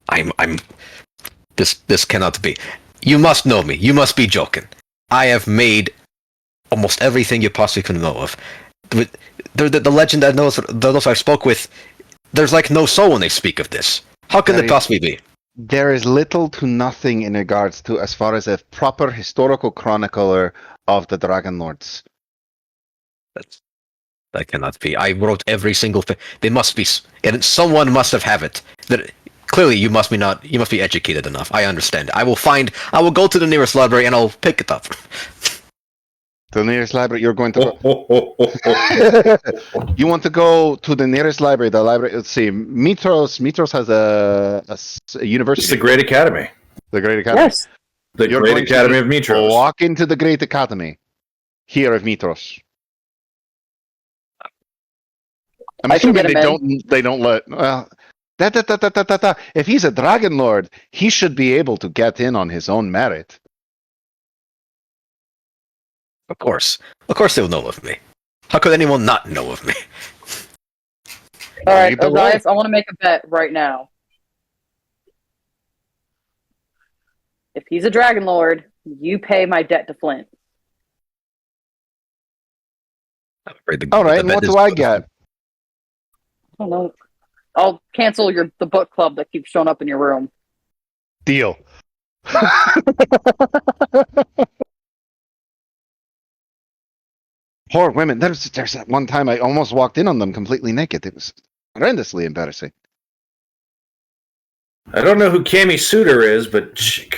I'm this cannot be. You must know me. You must be joking. I have made almost everything you possibly can know of. The legend that knows those I spoke with, there's like no soul when they speak of this. How can it possibly be?
There is little to nothing in regards to as far as a proper historical chronicler of the Dragonlords.
That cannot be. I wrote every single thing. They must be, and someone must have it. That clearly you must be not. You must be educated enough. I understand. I will go to the nearest library and I'll pick it up.
The nearest library you're going to go. You want to go to the nearest library. The library. Let's see. Mitros has a university.
It's the Great Academy.
The Great Academy.
Yes.
The Great Academy of Mitros.
Walk into the Great Academy here of Mitros. I'm assuming they don't let. Well, if he's a Dragon Lord, he should be able to get in on his own merit.
Of course they'll know of me. How could anyone not know of me?
All right, guys, I want to make a bet right now. If he's a Dragon Lord, you pay my debt to Flint.
All right, and what do I get?
I don't know. I'll cancel the book club that keeps showing up in your room.
Deal. Poor women. There's that one time I almost walked in on them completely naked. It was horrendously embarrassing.
I don't know who Cami Suter is, but she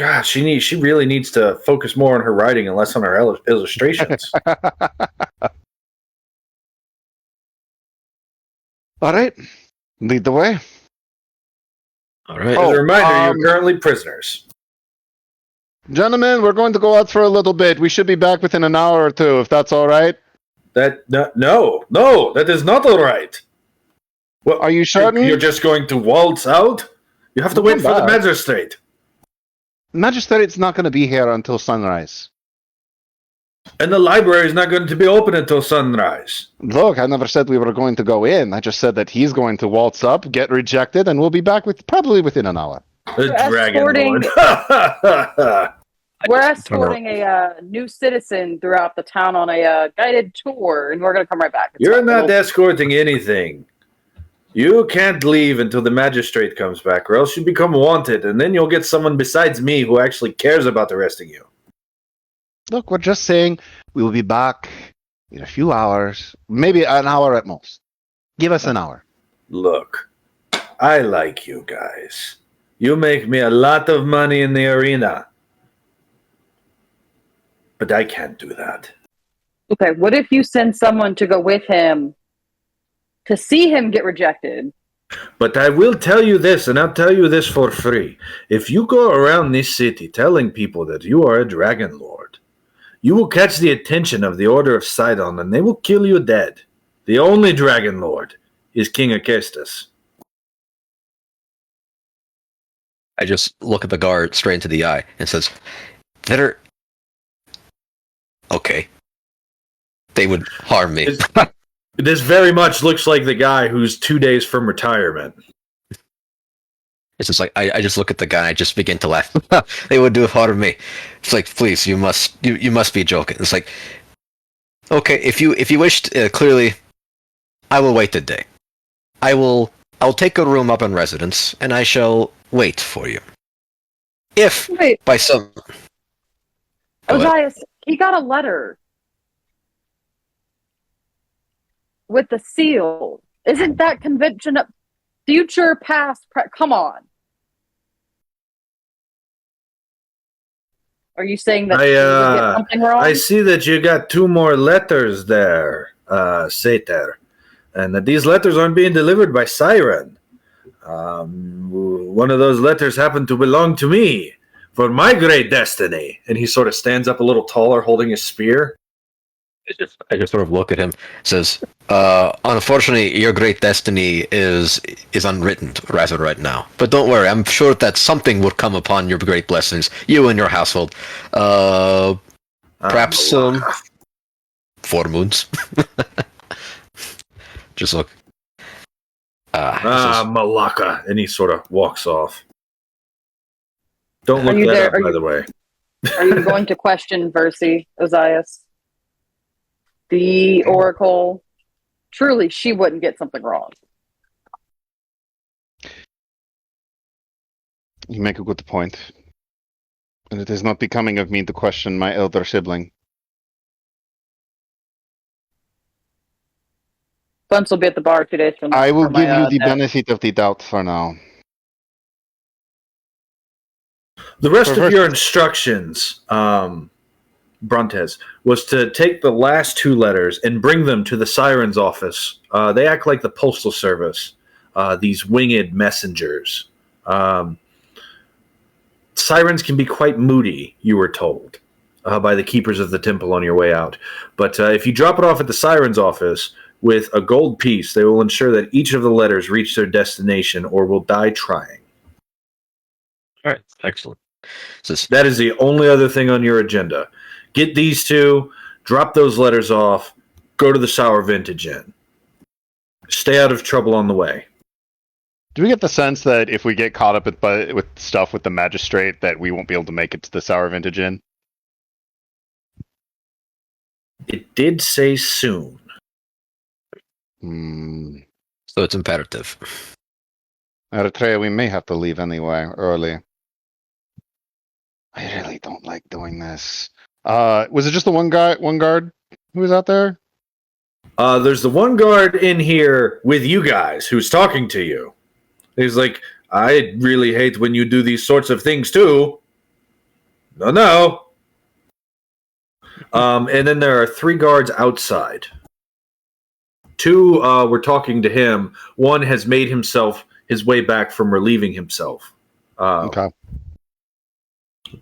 really needs to focus more on her writing and less on her illustrations.
All right. Lead the way.
All right.
As a reminder, you're currently prisoners.
Gentlemen, we're going to go out for a little bit. We should be back within an hour or two, if that's all right.
No, that is not all right. Well,
are you sure?
You're just going to waltz out? You have to wait for the magistrate.
The magistrate's not going to be here until sunrise.
And the library is not going to be open until sunrise.
Look, I never said we were going to go in. I just said that he's going to waltz up, get rejected, and we'll be back probably within an hour.
The Dragon Lord.
We're escorting a new citizen throughout the town on a guided tour, and we're going to come right back.
You're not escorting anything. You can't leave until the magistrate comes back, or else you become wanted, and then you'll get someone besides me who actually cares about arresting you.
Look, we're just saying we will be back in a few hours, maybe an hour at most. Give us an hour.
Look, I like you guys. You make me a lot of money in the arena. But I can't do that.
Okay, what if you send someone to go with him to see him get rejected?
But I will tell you this, and I'll tell you this for free. If you go around this city telling people that you are a Dragon Lord, you will catch the attention of the Order of Sidon, and they will kill you dead. The only Dragon Lord is King Acestus.
I just look at the guard straight into the eye and says, "They're okay. They would harm me."
This very much looks like the guy who's 2 days from retirement.
It's just like I just look at the guy and I just begin to laugh. They would do harm me. It's like, please, you must be joking. It's like, okay, if you wished, clearly, I will wait a day. I'll take a room up in residence, and I shall wait for you. If
Wait.
by some
Ozias, he got a letter with the seal. Isn't that convention of future, past, come on. Are you saying that you would get something wrong?
I see that you got 2 more letters there, Satyr. And that these letters aren't being delivered by Siren. One of those letters happened to belong to me for my great destiny. And he sort of stands up a little taller, holding his spear.
I just sort of look at him. Says, "Unfortunately, your great destiny is unwritten as of right now. But don't worry, I'm sure that something would come upon your great blessings, you and your household. Perhaps 4 moons." Just look.
Malacca. And he sort of walks off. Don't look that up, by the way.
Are you going to question Versi, Ozias? The Oracle? Truly, she wouldn't get something wrong.
You make a good point. And it is not becoming of me to question my elder sibling.
Bunce will be at the bar 2 days from now.
I will give you the benefit of the doubt for now.
The rest of your instructions, Bruntes, was to take the last 2 letters and bring them to the Siren's office. They act like the Postal Service, these winged messengers. Sirens can be quite moody, you were told, by the keepers of the temple on your way out. But if you drop it off at the Siren's office with a gold piece, they will ensure that each of the letters reach their destination or will die trying.
All right, excellent.
That is the only other thing on your agenda. Get these 2, drop those letters off, go to the Sour Vintage Inn. Stay out of trouble on the way.
Do we get the sense that if we get caught up with stuff with the magistrate, that we won't be able to make it to the Sour Vintage Inn?
It did say soon.
So it's imperative.
Eritrea, we may have to leave anyway, early. I really don't like doing this. Was it just the one guard who was out there?
There's the one guard in here with you guys who's talking to you. He's like, I really hate when you do these sorts of things too. No. And then there are 3 guards outside. 2 were talking to him. 1 has made his way back from relieving himself.
Okay.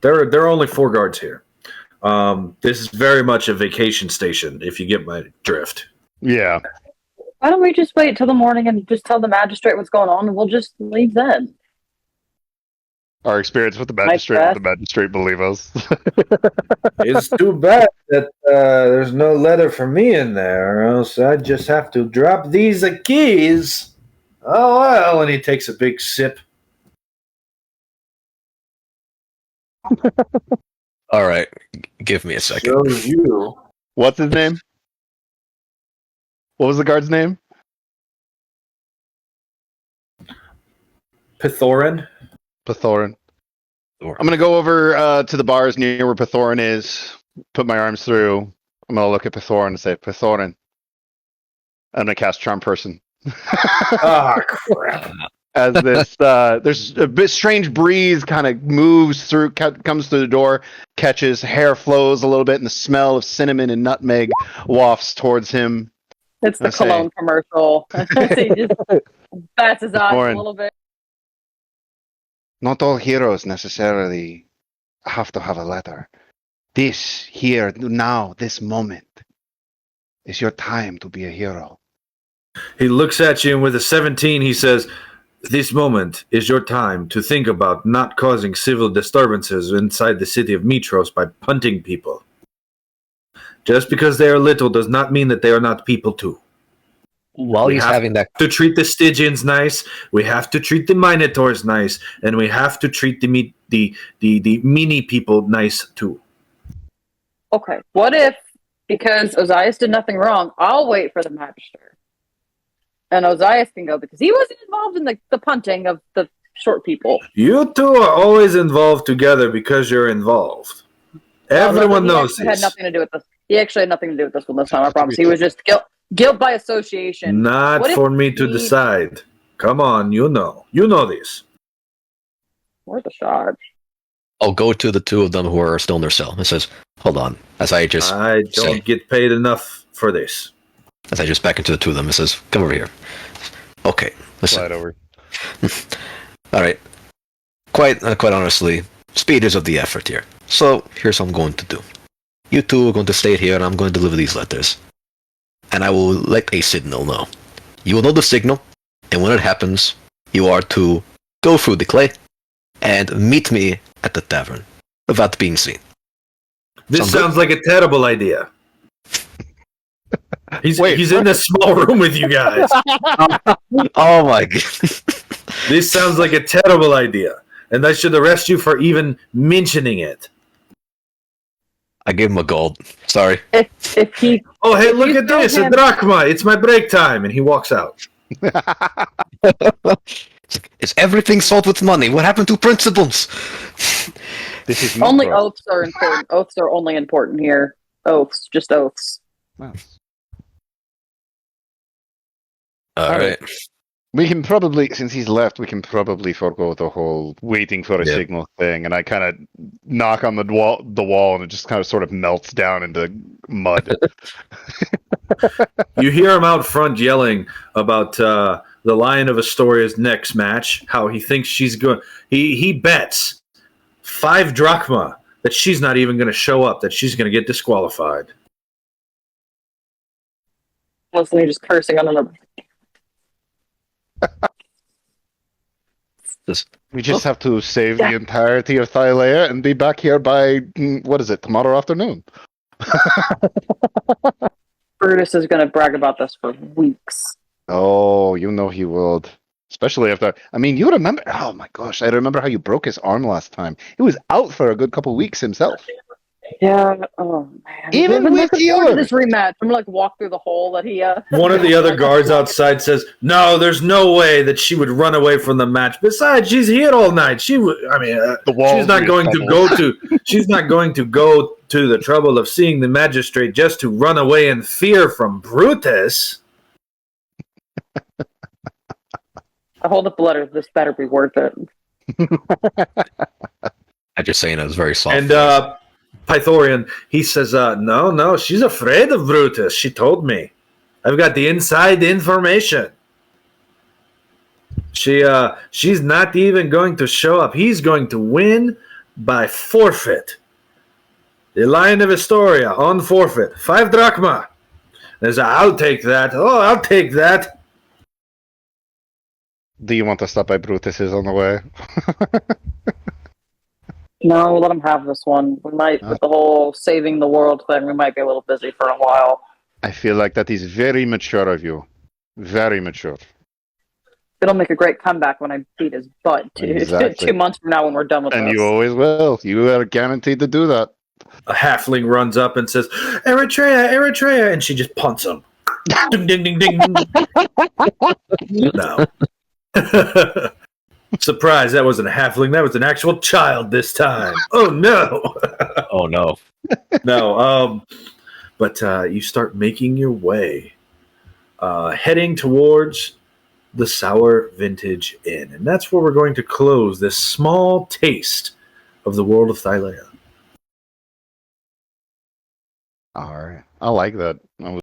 There are only 4 guards here. This is very much a vacation station, if you get my drift.
Yeah.
Why don't we just wait till the morning and just tell the magistrate what's going on, and we'll just leave then?
Our experience with the magistrate believe us.
It's too bad that there's no letter for me in there, or else I just have to drop these keys. Oh, well, and he takes a big sip.
All right, give me a second.
Shows you.
What's his name? What was the guard's name?
Pithorin.
Pithorin. I'm going to go over to the bars near where Pithorin is, put my arms through. I'm going to look at Pithorin and say, Pithorin. I'm going to cast Charm Person.
Ah, crap.
As this, there's a bit strange breeze kind of moves through, comes through the door, catches, hair flows a little bit, and the smell of cinnamon and nutmeg wafts towards him.
It's the cologne commercial. He just bats his eyes a little bit.
Not all heroes necessarily have to have a letter. This, here, now, this moment is your time to be a hero.
He looks at you, and with a 17, he says, This moment is your time to think about not causing civil disturbances inside the city of Mitros by punting people. Just because they are little does not mean that they are not people too.
While
We
he's
have
having that,
to treat the Stygians nice. We have to treat the Minotaurs nice, and we have to treat the mini people nice too.
Okay, what if, because Ozias did nothing wrong, I'll wait for the Magister. And Ozias can go because he wasn't involved in the punting of the short people.
You two are always involved together because you're involved. Everyone knows
He
this.
had nothing to do with this. He actually had nothing to do with this one this time, I promise. He was just guilt by association.
Not for me to decide. Come on, you know. You know this.
Where's the shot?
I'll go to the two of them who are still in their cell. It says, "Hold on." As I
don't get paid enough for this.
As I just back into the two of them, it says, "Come over here." Okay, listen.
Slide over.
All right. Quite honestly, speed is of the effort here. So here's what I'm going to do. You two are going to stay here, and I'm going to deliver these letters. And I will let a signal know. You will know the signal, and when it happens, you are to go through the clay and meet me at the tavern without being seen.
This sounds like a terrible idea. He's in a small room with you guys.
Oh my god.
This sounds like a terrible idea, and I should arrest you for even mentioning it.
I gave him a gold. Sorry.
If he...
Oh, hey, look at this, a drachma. It's my break time. And he walks out.
Is everything solved with money? What happened to principles?
This is
only oaths are important. Oaths are only important here. Oaths, just oaths.
Wow.
All right.
We can probably, since he's left, we can probably forego the whole waiting for a signal thing, and I kind of knock on the wall, and it just kind of sort of melts down into mud.
You hear him out front yelling about the Lion of Astoria's next match, how he thinks she's going. He bets 5 drachma that she's not even going to show up, that she's going to get disqualified.
Mostly just cursing on another.
We just have to save the entirety of Thylea and be back here by, what is it, tomorrow afternoon?
Brutus is going to brag about this for weeks.
Oh, you know he would. Especially after, I mean, you remember, oh my gosh, I remember how you broke his arm last time. He was out for a good couple weeks himself.
Yeah, oh man.
Even with
you, this rematch, I'm like walk through the hole that he.
One of the other guards outside says, "No, there's no way that she would run away from the match. Besides, she's here all night. She's not going to go to. She's not going to go to the trouble of seeing the magistrate just to run away in fear from Brutus."
I hold up the letter. This better be worth it.
I'm just saying it was very soft.
And Pythorian, he says, no, she's afraid of Brutus. She told me. I've got the inside information. She's not even going to show up. He's going to win by forfeit. The Lion of Astoria on forfeit. 5 drachma. There's I'll take that. Oh, I'll take that.
Do you want to stop by Brutus's on the way?
No, let him have this one. We might, with the whole saving the world thing, we might be a little busy for a while.
I feel like that is very mature of you. Very mature.
It'll make a great comeback when I beat his butt
Exactly.
2 months from now when we're done with this.
And you always will. You are guaranteed to do that.
A halfling runs up and says, Eritrea, and she just punts him. Ding, ding, ding, ding. No. Surprise, that wasn't a halfling. That was an actual child this time. Oh, no.
Oh, no.
No, but you start making your way, heading towards the Sour Vintage Inn. And that's where we're going to close this small taste of the world of Thylea.
All right. I like that.